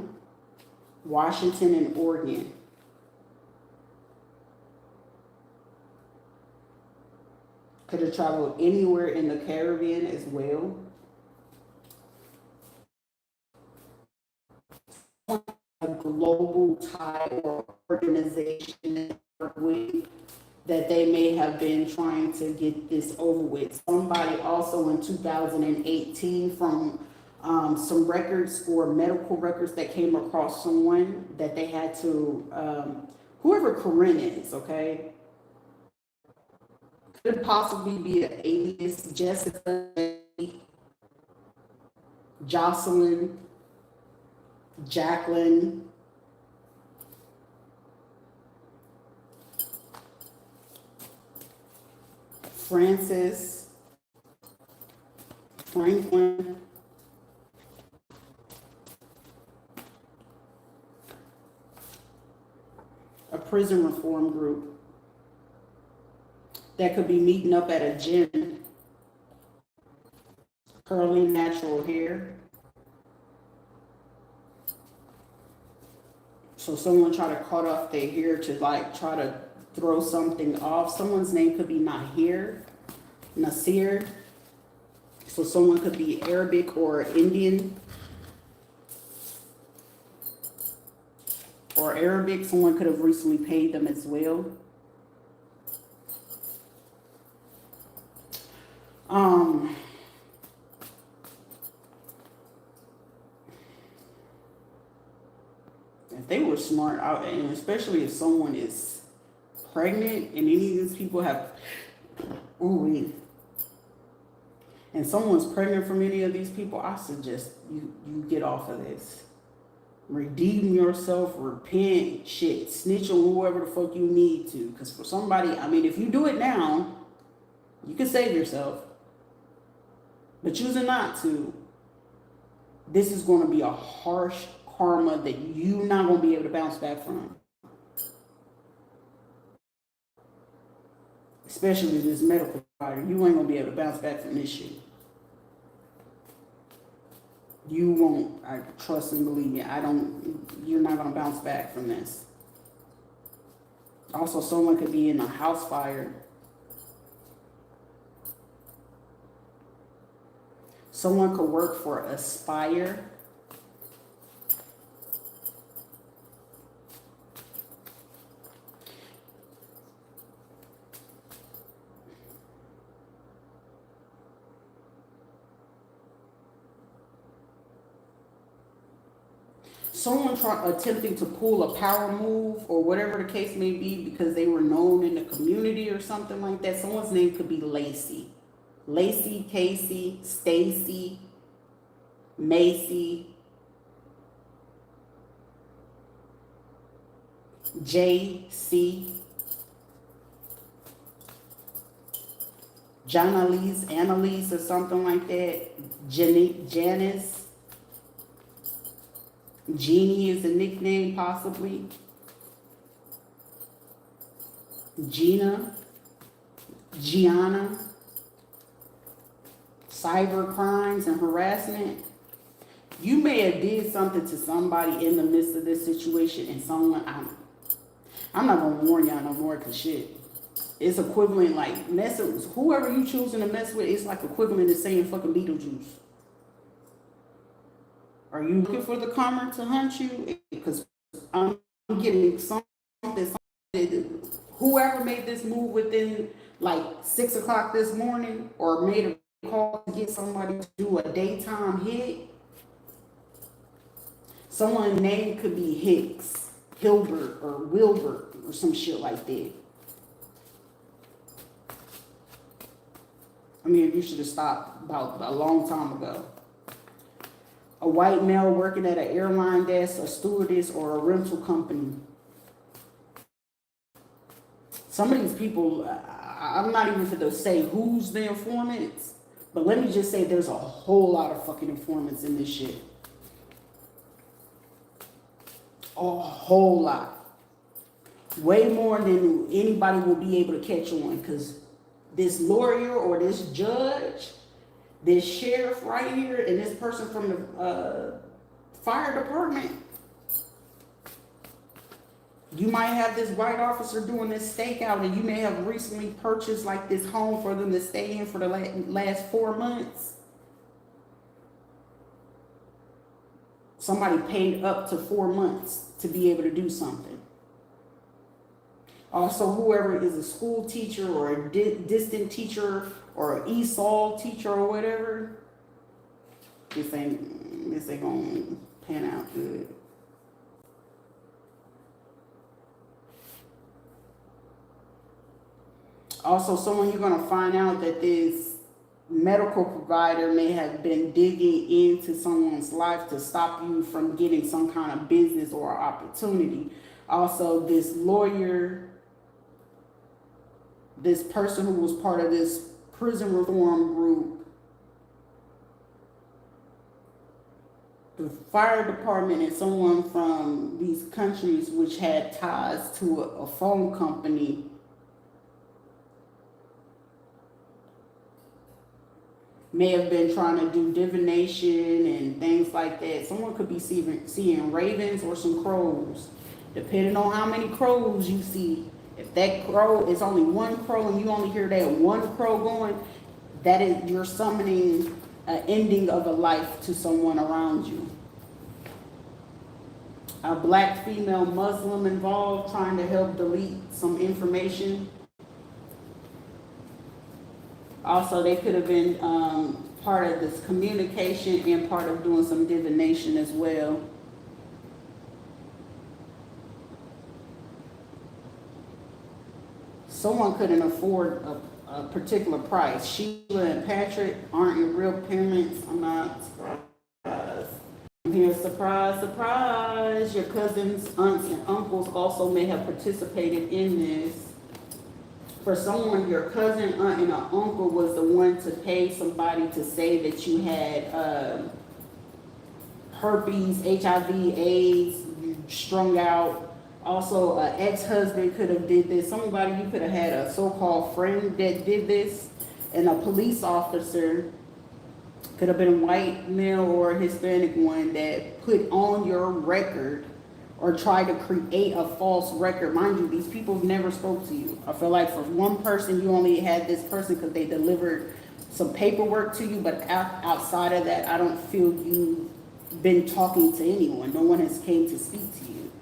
Washington, and Oregon. Could have traveled anywhere in the Caribbean as well. A global tie or organization that they may have been trying to get this over with. Somebody also in 2018 from some records or medical records that came across someone that they had to, whoever Corinne is, okay? Could possibly be an alias, Jessica, Jocelyn, Jacqueline, Francis, Franklin, a prison reform group that could be meeting up at a gym, curly natural hair. So someone try to cut off their hair to like try to throw something off. Someone's name could be Nahir, Nasir. So someone could be Arabic or Indian. Or Arabic, someone could have recently paid them as well. If they were smart out, and especially if someone is pregnant and any of these people have, and someone's pregnant from any of these people, I suggest you get off of this. Redeem yourself, repent, shit, snitch on whoever the fuck you need to. Because for somebody, I mean, if you do it now, you can save yourself. But choosing not to, this is going to be a harsh karma that you're not going to be able to bounce back from. Especially this medical provider. You ain't going to be able to bounce back from this shit. You won't. I trust and believe me. You're not going to bounce back from this. Also, someone could be in a house fire. Someone could work for Aspire. Someone attempting to pull a power move or whatever the case may be because they were known in the community or something like that. Someone's name could be Lacey. Lacey, Casey, Stacy, Macy, J.C., Annalise or something like that. Janice. Jeannie is a nickname, possibly. Gianna. Cyber crimes and harassment. You may have did something to somebody in the midst of this situation, and someone, I'm not gonna warn y'all no more, cause shit, it's equivalent, like messing, whoever you choosing to mess with, it's like equivalent to saying fucking Beetlejuice. Are you looking for the karma to hunt you? Because I'm getting something, whoever made this move within like 6 o'clock this morning or made a call to get somebody to do a daytime hit. Someone's name could be Hicks, Hilbert, or Wilbert, or some shit like that. I mean, you should have stopped about a long time ago. A white male working at an airline desk, a stewardess, or a rental company. Some of these people, I'm not even going to say who's the informants, But let me just say, there's a whole lot of fucking informants in this shit. A whole lot. Way more than anybody will be able to catch on, because this lawyer or this judge, this sheriff right here, and this person from the fire department, you might have this white officer doing this stakeout, and you may have recently purchased like this home for them to stay in for the last 4 months. Somebody paid up to 4 months to be able to do something. Also, whoever is a school teacher or a distant teacher or an ESOL teacher or whatever, this ain't gonna pan out good. Also, someone you're gonna find out that this medical provider may have been digging into someone's life to stop you from getting some kind of business or opportunity. Also, this lawyer, this person who was part of this prison reform group, the fire department, and someone from these countries which had ties to a phone company, may have been trying to do divination and things like that. Someone could be seeing ravens or some crows. Depending on how many crows you see. If that crow is only one crow and you only hear that one crow going, that is, you're summoning an ending of a life to someone around you. A black female Muslim involved, trying to help delete some information. Also, they could have been part of this communication and part of doing some divination as well. Someone couldn't afford a particular price. Sheila and Patrick aren't your real parents. I'm not surprised. I'm here, surprise, surprise. Your cousins, aunts, and uncles also may have participated in this. For someone, your cousin, aunt, and an uncle was the one to pay somebody to say that you had herpes, HIV, AIDS, strung out. Also, an ex-husband could have did this. Somebody, you could have had a so-called friend that did this, and a police officer, could have been white, male, or Hispanic one, that put on your record or try to create a false record. Mind you, these people never spoke to you. I feel like for one person, you only had this person because they delivered some paperwork to you, but outside of that, I don't feel you've been talking to anyone. No one has came to speak to you.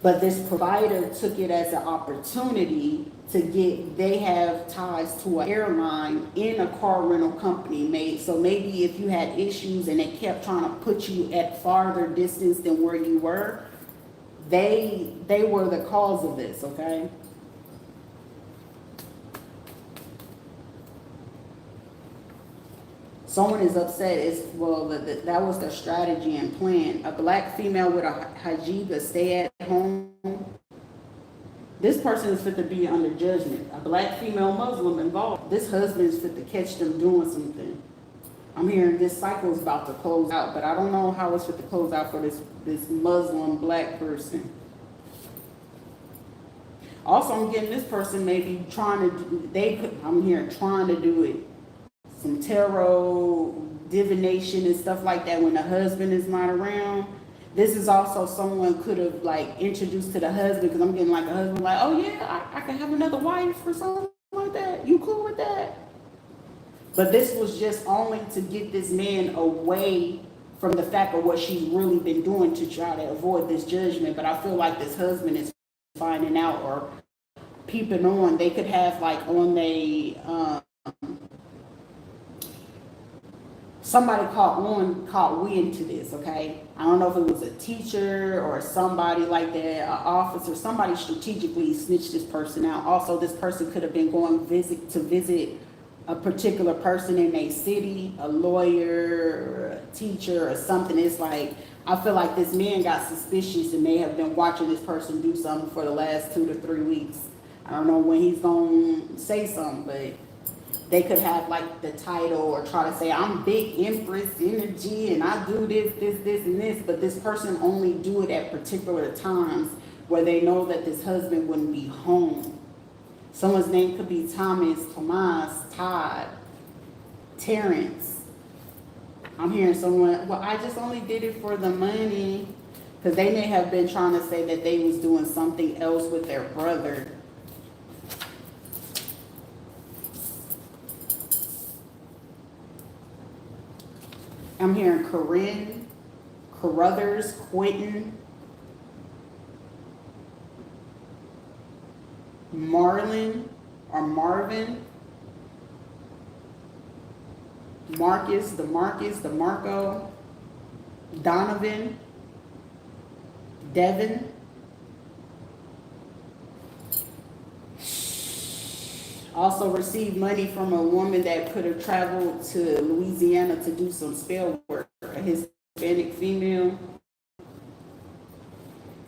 But this provider took it as an opportunity to get, they have ties to an airline in a car rental company. So maybe if you had issues and they kept trying to put you at farther distance than where you were, they were the cause of this, okay? Someone is upset. That was their strategy and plan. A black female with a hijab, a stay at home. This person is fit to be under judgment. A black female Muslim involved. This husband is fit to catch them doing something. I'm hearing this cycle is about to close out, but I don't know how it's fit to close out for this Muslim black person. Also, I'm getting this person maybe trying to, I'm hearing trying to do it. Some tarot, divination, and stuff like that when the husband is not around. This is also someone could have like introduced to the husband, because I'm getting like a husband like, oh yeah, I can have another wife or something like that. You cool with that? But this was just only to get this man away from the fact of what she's really been doing to try to avoid this judgment. But I feel like this husband is finding out or peeping on. They could have like on somebody caught wind to this, okay? I don't know if it was a teacher or somebody like that, an officer, somebody strategically snitched this person out. Also, this person could have been going to visit a particular person in a city, a lawyer, or a teacher, or something. It's like, I feel like this man got suspicious and may have been watching this person do something for the last 2 to 3 weeks. I don't know when he's going to say something, but They could have like the title or try to say, I'm big Empress energy and I do this, and this, but this person only do it at particular times where they know that this husband wouldn't be home. Someone's name could be Thomas, Tomas, Todd, Terrence. I'm hearing someone, well, I just only did it for the money. Because they may have been trying to say that they was doing something else with their brother. I'm hearing Corinne, Carruthers, Quentin, Marlon or Marvin, Marcus, the Marco, Donovan, Devin. Also received money from a woman that could have traveled to Louisiana to do some spell work, a Hispanic female.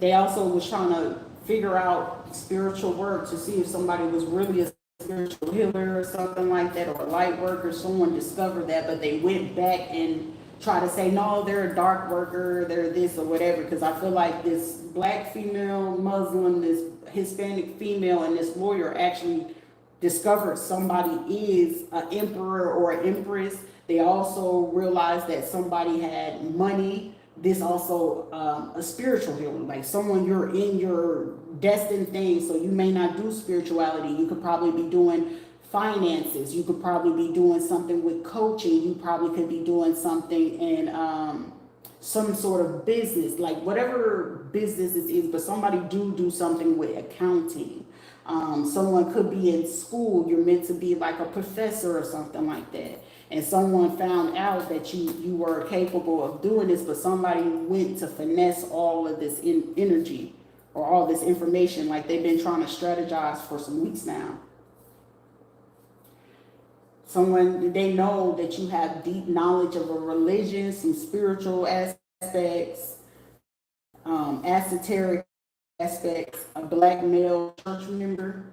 They also was trying to figure out spiritual work to see if somebody was really a spiritual healer or something like that, or a light worker. Someone discovered that, but they went back and try to say, no, they're a dark worker, they're this or whatever, because I feel like this black female Muslim, this Hispanic female, and this lawyer actually discovered somebody is an emperor or an empress. They also realized that somebody had money. This also a spiritual healer, like someone you're in your destined thing, so you may not do spirituality. You could probably be doing finances. You could probably be doing something with coaching. You probably could be doing something in some sort of business, like whatever business it is, but somebody do something with accounting. Someone could be in school. You're meant to be like a professor or something like that. And someone found out that you were capable of doing this, but somebody went to finesse all of this energy or all this information, like they've been trying to strategize for some weeks now. Someone, they know that you have deep knowledge of a religion, some spiritual aspects, esoteric aspects, a black male church member.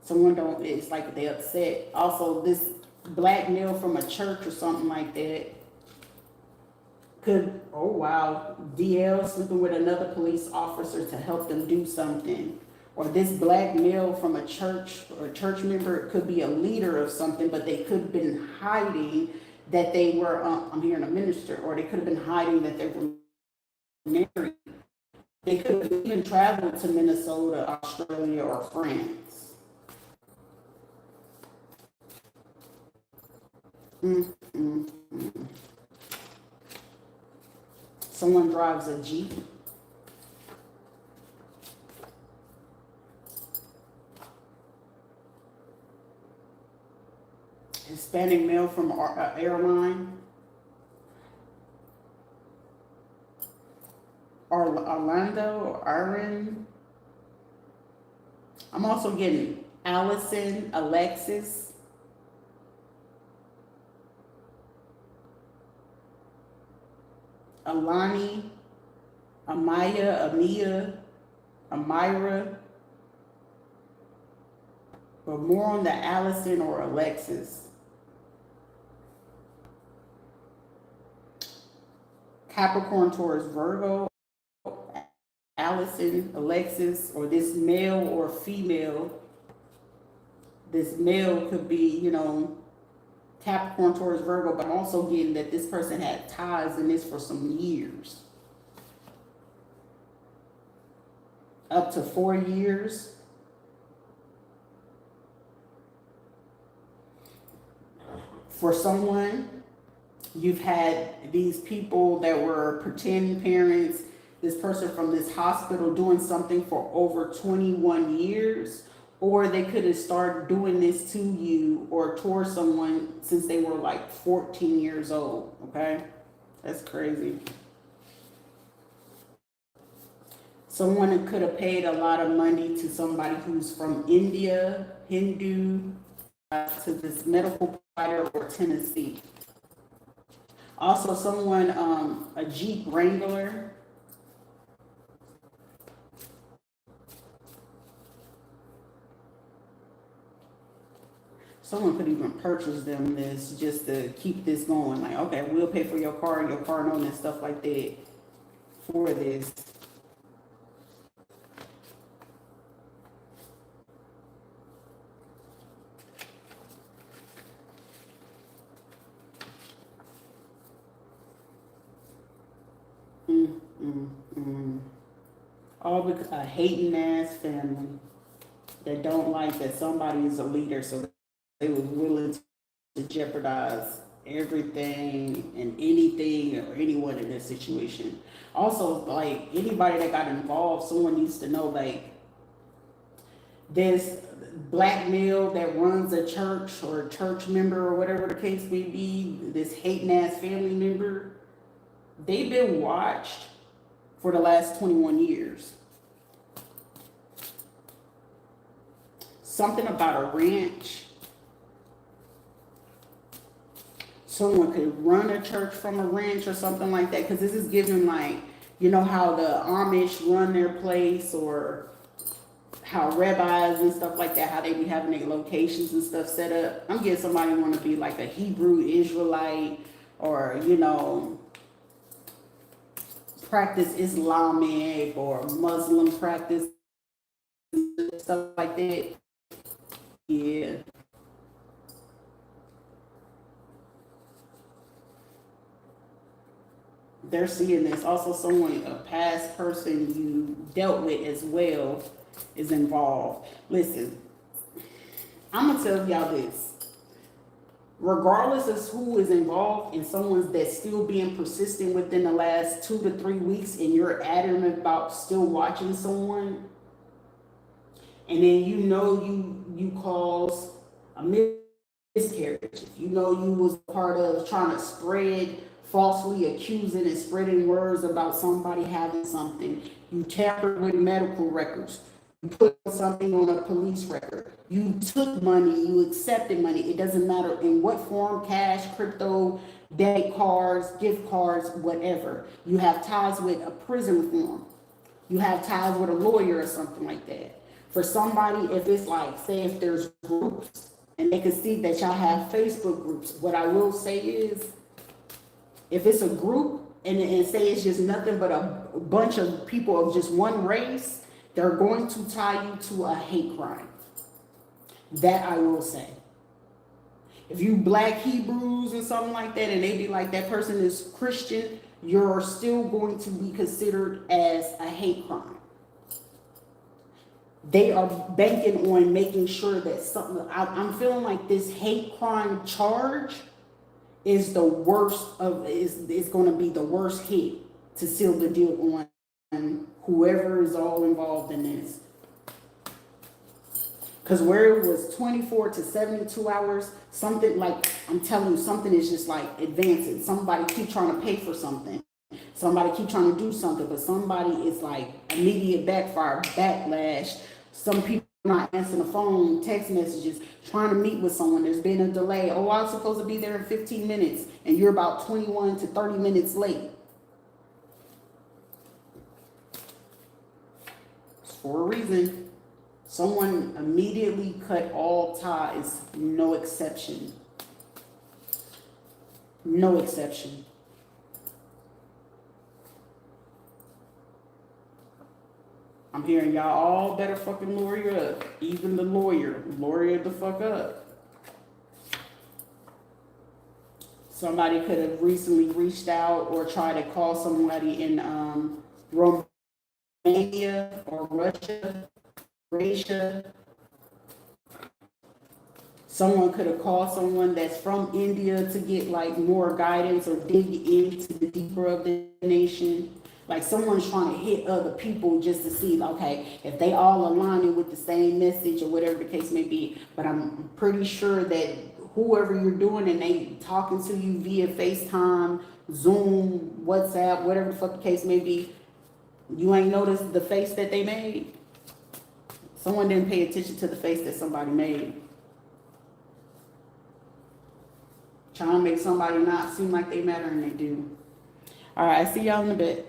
Someone don't, it's like they upset. Also, this black male from a church or something like that could, oh wow, DL sleeping with another police officer to help them do something. Or this black male from a church or church member could be a leader of something, but they could have been hiding that they were, I'm hearing a minister, or they could have been hiding that they were married. They could have even traveled to Minnesota, Australia, or France. Someone drives a Jeep. Hispanic male from an airline. Orlando or Aaron. I'm also getting Allison, Alexis. Alani, Amaya, Amia, Amira. But more on the Allison or Alexis. Capricorn, Taurus, Virgo, Allison, Alexis, or this male or female. This male could be, you know, Capricorn, Taurus, Virgo, but I'm also getting that this person had ties in this for some years. Up to 4 years. For someone, you've had these people that were pretend parents, this person from this hospital doing something for over 21 years, or they could have started doing this to you or toward someone since they were like 14 years old, okay? That's crazy. Someone could have paid a lot of money to somebody who's from India, Hindu, to this medical provider, or Tennessee. Also someone, a Jeep Wrangler. Someone could even purchase them this just to keep this going. Like, okay, we'll pay for your car and your car note and stuff like that for this. Mm, mm, mm. All because a hating ass family that don't like that somebody is a leader, so they was willing to jeopardize everything and anything or anyone in this situation. Also, like anybody that got involved, someone needs to know like this black male that runs a church or a church member or whatever the case may be, this hating ass family member, they've been watched for the last 21 years. Something about a ranch. Someone could run a church from a ranch or something like that, because this is giving like, you know how the Amish run their place, or how rabbis and stuff like that, how they be having their locations and stuff set up. I'm getting somebody want to be like a Hebrew Israelite, or you know, practice Islamic or Muslim practice, stuff like that. Yeah. They're seeing this. Also, someone, a past person you dealt with as well, is involved. Listen, I'm gonna tell y'all this. Regardless of who is involved, and someone's that's still being persistent within the last 2 to 3 weeks, and you're adamant about still watching someone, and then you know you cause a miscarriage. You know you was part of trying to spread, falsely accusing and spreading words about somebody having something. You tampered with medical records. You put something on a police record. You took money. You accepted money. It doesn't matter in what form: cash, crypto, debit cards, gift cards, whatever. You have ties with a prison reform. You have ties with a lawyer or something like that. For somebody, if it's like, say if there's groups and they can see that y'all have Facebook groups, what I will say is, if it's a group and say it's just nothing but a bunch of people of just one race, they're going to tie you to a hate crime. That I will say. If you black Hebrews and something like that, and they be like, that person is Christian, you're still going to be considered as a hate crime. They are banking on making sure that something, I'm feeling like this hate crime charge is the worst of, is going to be the worst hit to seal the deal on whoever is all involved in this. Because where it was 24 to 72 hours, something like, I'm telling you, something is just like advancing. Somebody keep trying to pay for something. Somebody keep trying to do something, but somebody is like immediate backfire, backlash. Some people not answering the phone, text messages, trying to meet with someone. There's been a delay. Oh, I was supposed to be there in 15 minutes, and you're about 21 to 30 minutes late. It's for a reason. Someone immediately cut all ties, no exception. No exception. I'm hearing y'all all better fucking lawyer up. Even the lawyer the fuck up. Somebody could have recently reached out or tried to call somebody in Romania or Russia. Someone could have called someone that's from India to get like more guidance or dig into the deeper of the nation. Like someone's trying to hit other people just to see, okay, if they all aligning with the same message or whatever the case may be. But I'm pretty sure that whoever you're doing and they talking to you via FaceTime, Zoom, WhatsApp, whatever the fuck the case may be, you ain't noticed the face that they made. Someone didn't pay attention to the face that somebody made. Trying to make somebody not seem like they matter, and they do. All right, I see y'all in a bit.